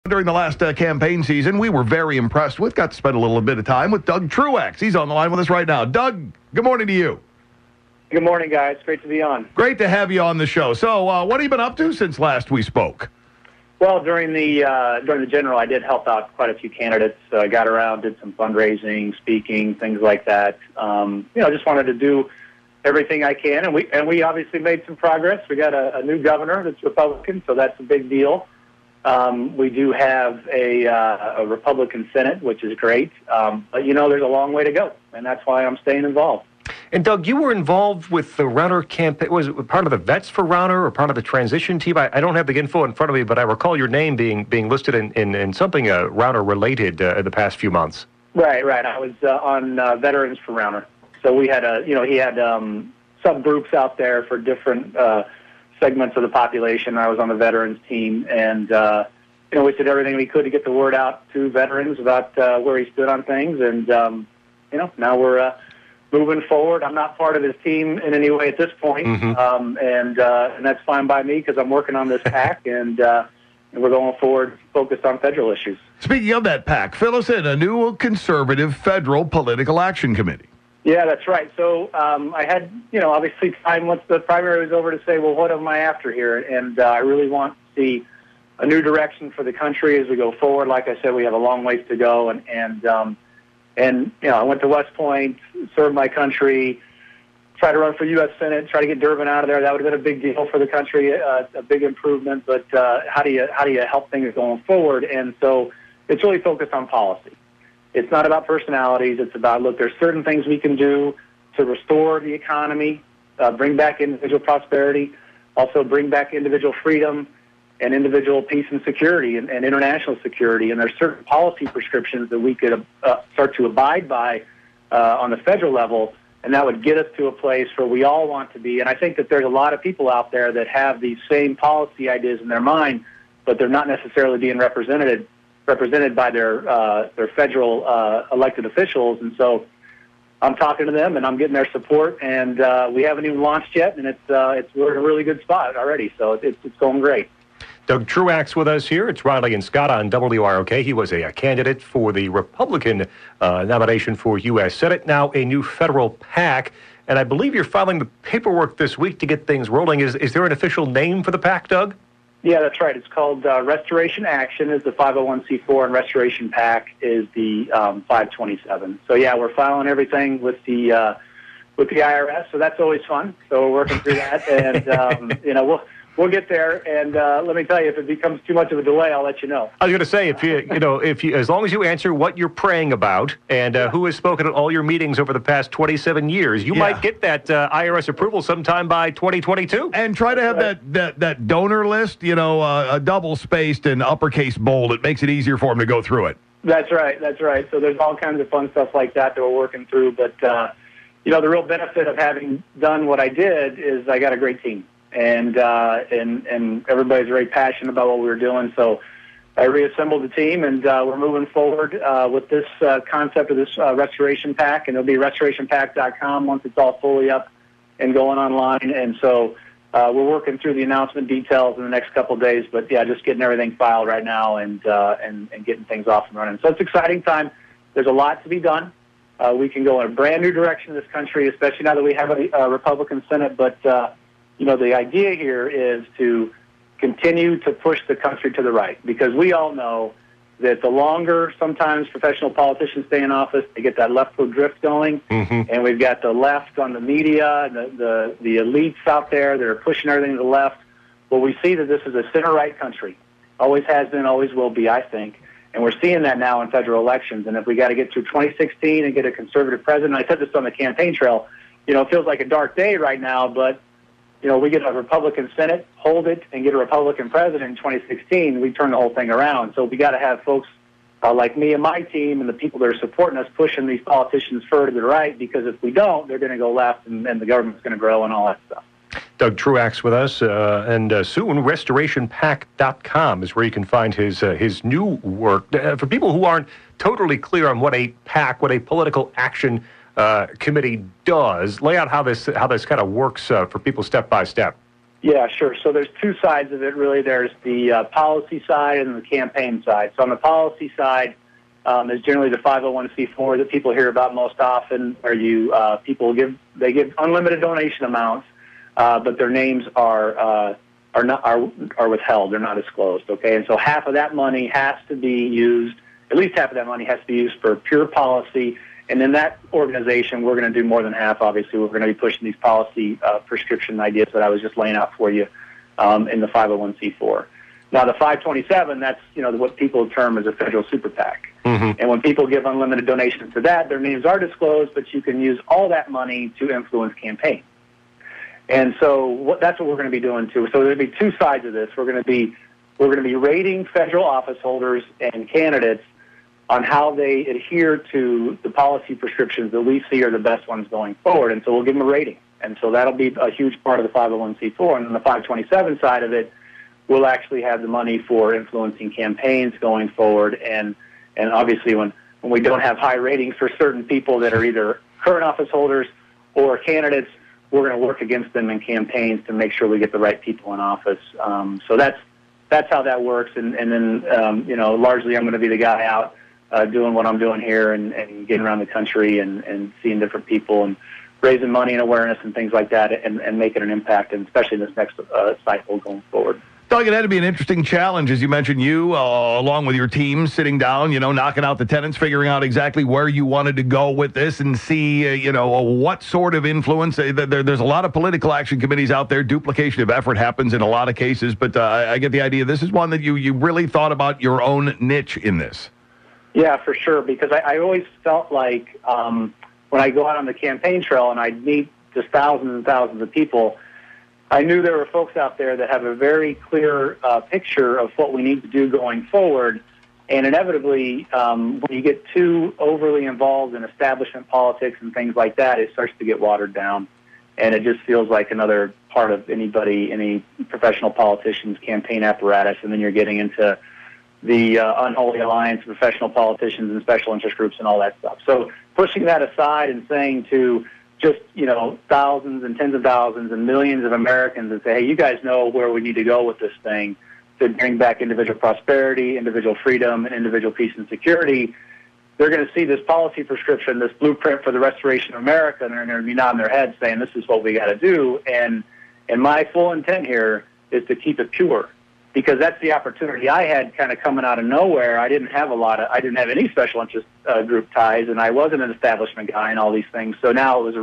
During the last campaign season, we were very impressed with. Got to spend a little bit of time with Doug Truax. He's on the line with us right now. Doug, good morning to you. Good morning, guys. Great to be on. Great to have you on the show. So, what have you been up to since last we spoke? Well, during the general, I did help out quite a few candidates. Got around, did some fundraising, speaking, things like that. Just wanted to do everything I can, and we obviously made some progress. We got a new governor that's Republican, so that's a big deal. We do have a Republican Senate, which is great. But, there's a long way to go, and that's why I'm staying involved. And, Doug, you were involved with the Rauner campaign. Was it part of the Vets for Rauner or part of the transition team? I don't have the info in front of me, but I recall your name being listed in something Rauner-related in the past few months. Right. I was on Veterans for Rauner. So we had he had subgroups out there for different segments of the population. I was on the veterans team, and we did everything we could to get the word out to veterans about where he stood on things. And now we're moving forward. I'm not part of his team in any way at this point, and that's fine by me because I'm working on this PAC, and we're going forward focused on federal issues. Speaking of that PAC, fill us in. A new conservative federal political action committee. Yeah, that's right. So I had, obviously time once the primary was over to say, well, what am I after here? And I really want to see a new direction for the country as we go forward. Like I said, we have a long ways to go. And I went to West Point, served my country, tried to run for U.S. Senate, try to get Durbin out of there. That would have been a big deal for the country, a big improvement. But how do you help things going forward? And so it's really focused on policy. It's not about personalities. It's about, look, there's certain things we can do to restore the economy, bring back individual prosperity, also bring back individual freedom and individual peace and security and international security. And there's certain policy prescriptions that we could start to abide by on the federal level, and that would get us to a place where we all want to be. And I think that there's a lot of people out there that have these same policy ideas in their mind, but they're not necessarily being represented by their federal elected officials. And so I'm talking to them, and I'm getting their support, and we haven't even launched yet, and we're in a really good spot already, so it's going great. Doug Truax with us here. It's Riley and Scot on WROK. He was a candidate for the Republican nomination for U.S. Senate, now a new federal PAC, and I believe you're filing the paperwork this week to get things rolling. Is there an official name for the PAC, Doug? Yeah, that's right. It's called Restoration Action is the 501c4, and Restoration PAC is the 527. So yeah, we're filing everything with the IRS. So that's always fun. So we're working through that, and we'll get there. And let me tell you, if it becomes too much of a delay, I'll let you know. I was going to say, if you, as long as you answer what you're praying about and who has spoken at all your meetings over the past 27 years, you might get that IRS approval sometime by 2022. And try to have that donor list, a double spaced and uppercase bold. It makes it easier for them to go through it. That's right. So there's all kinds of fun stuff like that we're working through. But the real benefit of having done what I did is I got a great team. And everybody's very passionate about what we were doing. So I reassembled the team, and we're moving forward with this concept of this Restoration PAC, and it'll be restorationpac.com once it's all fully up and going online. And so we're working through the announcement details in the next couple of days. But yeah, just getting everything filed right now and getting things off and running. So it's an exciting time. There's a lot to be done. We can go in a brand new direction in this country, especially now that we have a Republican Senate. But the idea here is to continue to push the country to the right, because we all know that the longer sometimes professional politicians stay in office, they get that leftward drift going, and we've got the left on the media, the elites out there that are pushing everything to the left. Well, we see that this is a center-right country. Always has been, always will be, I think. And we're seeing that now in federal elections. And if we got to get through 2016 and get a conservative president, I said this on the campaign trail, it feels like a dark day right now, but we get a Republican Senate, hold it, and get a Republican president in 2016, we turn the whole thing around. So we got to have folks like me and my team and the people that are supporting us pushing these politicians further to the right, because if we don't, they're going to go left, and the government's going to grow and all that stuff. Doug Truax with us, and soon restorationpac.com is where you can find his new work. For people who aren't totally clear on what a PAC, what a political action committee does, lay out how this kind of works for people step by step. Yeah, sure. So there's two sides of it, really. There's the policy side and the campaign side. So on the policy side, is generally the 501c4 that people hear about most often, where people give unlimited donation amounts, but their names are withheld. They're not disclosed. Okay, and so half of that money has to be used. At least half of that money has to be used for pure policy. And in that organization, we're going to do more than half. Obviously, we're going to be pushing these policy prescription ideas that I was just laying out for you in the 501c4. Now, the 527, that's what people term as a federal super PAC. Mm-hmm. And when people give unlimited donations to that, their names are disclosed, but you can use all that money to influence campaigns. And so that's what we're going to be doing too. So there'll be two sides of this. We're going to be rating federal office holders and candidates on how they adhere to the policy prescriptions that we see are the best ones going forward. And so we'll give them a rating. And so that'll be a huge part of the 501c4. And then the 527 side of it, we'll actually have the money for influencing campaigns going forward. And obviously when we don't have high ratings for certain people that are either current office holders or candidates, we're going to work against them in campaigns to make sure we get the right people in office. So that's how that works. And then, largely I'm going to be the guy out doing what I'm doing here and getting around the country and seeing different people and raising money and awareness and things like that and making an impact, and especially in this next cycle going forward. Doug, it had to be an interesting challenge, as you mentioned, along with your team, sitting down, knocking out the tenants, figuring out exactly where you wanted to go with this and see, what sort of influence. There's a lot of political action committees out there. Duplication of effort happens in a lot of cases, but I get the idea. This is one that you really thought about your own niche in this. Yeah, for sure, because I always felt like when I go out on the campaign trail and I meet just thousands and thousands of people, I knew there were folks out there that have a very clear picture of what we need to do going forward. And inevitably, when you get too overly involved in establishment politics and things like that, it starts to get watered down. And it just feels like another part of any professional politician's campaign apparatus. And then you're getting into the unholy alliance of professional politicians and special interest groups and all that stuff. So pushing that aside and saying to just, thousands and tens of thousands and millions of Americans and say, hey, you guys know where we need to go with this thing to bring back individual prosperity, individual freedom, and individual peace and security. They're going to see this policy prescription, this blueprint for the restoration of America, and they're going to be nodding their heads saying, this is what we got to do. And my full intent here is to keep it pure, because that's the opportunity I had kind of coming out of nowhere. I didn't have any special interest group ties, and I wasn't an establishment guy and all these things. So now it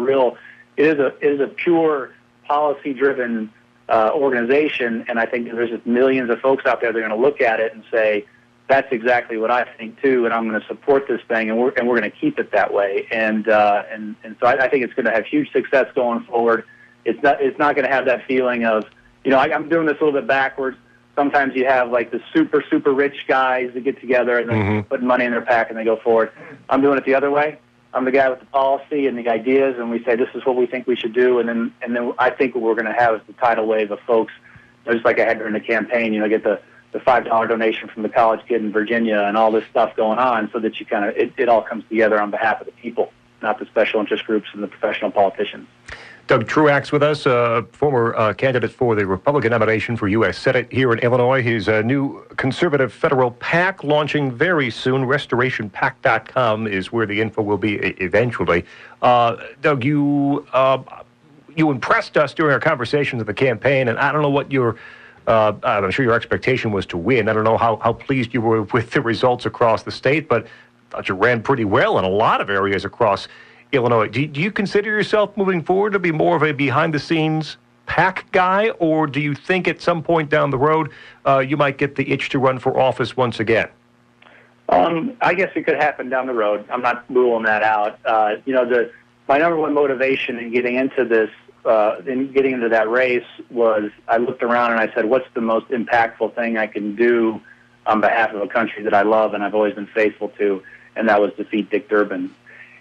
is a pure policy-driven organization, and I think there's just millions of folks out there that are going to look at it and say, that's exactly what I think too, and I'm going to support this thing, and we're going to keep it that way. And so I think it's going to have huge success going forward. It's not going to have that feeling of, I'm doing this a little bit backwards. Sometimes you have like the super, super rich guys that get together and they're putting money in their PAC and they go forward. I'm doing it the other way. I'm the guy with the policy and the ideas, and we say this is what we think we should do, and then I think what we're going to have is the tidal wave of folks, just like I had during the campaign. Get the $5 donation from the college kid in Virginia and all this stuff going on, so that you kind of it all comes together on behalf of the people, not the special interest groups and the professional politicians. Doug Truax with us, former candidate for the Republican nomination for U.S. Senate here in Illinois. His new conservative federal PAC launching very soon. RestorationPAC.com is where the info will be eventually. Doug, you impressed us during our conversations of the campaign, and I don't know what I'm sure your expectation was to win. I don't know how pleased you were with the results across the state, but I thought you ran pretty well in a lot of areas across Illinois. Do you consider yourself moving forward to be more of a behind-the-scenes PAC guy, or do you think at some point down the road you might get the itch to run for office once again? I guess it could happen down the road. I'm not ruling that out. My number one motivation in getting into this, in getting into that race, was I looked around and I said, what's the most impactful thing I can do on behalf of a country that I love and I've always been faithful to, and that was defeat Dick Durbin.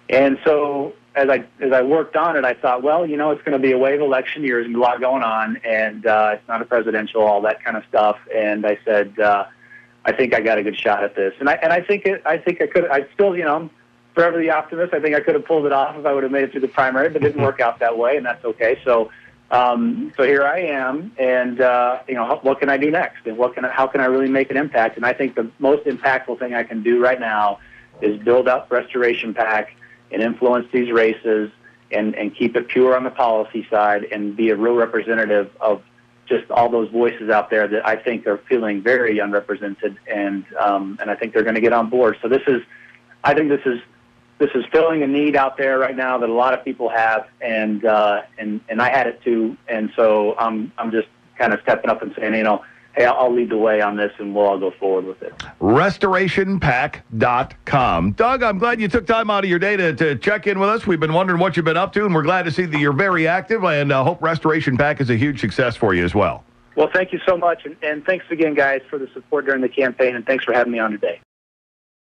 And so as I worked on it, I thought, well, it's going to be a wave election year. There's a lot going on, and it's not a presidential, all that kind of stuff. And I said, I think I got a good shot at this. And I think I could. I still, I'm forever the optimist. I think I could have pulled it off if I would have made it through the primary, but it didn't work out that way, and that's okay. So So here I am, and what can I do next, and how can I really make an impact? And I think the most impactful thing I can do right now is build up Restoration PAC and influence these races, and keep it pure on the policy side, and be a real representative of just all those voices out there that I think are feeling very unrepresented, and I think they're going to get on board. So I think this is filling a need out there right now that a lot of people have, and I had it too. And so I'm just kind of stepping up and saying, hey, I'll lead the way on this, and we'll all go forward with it. RestorationPAC.com. Doug, I'm glad you took time out of your day to check in with us. We've been wondering what you've been up to, and we're glad to see that you're very active, and hope Restoration PAC is a huge success for you as well. Well, thank you so much, and thanks again, guys, for the support during the campaign, and thanks for having me on today.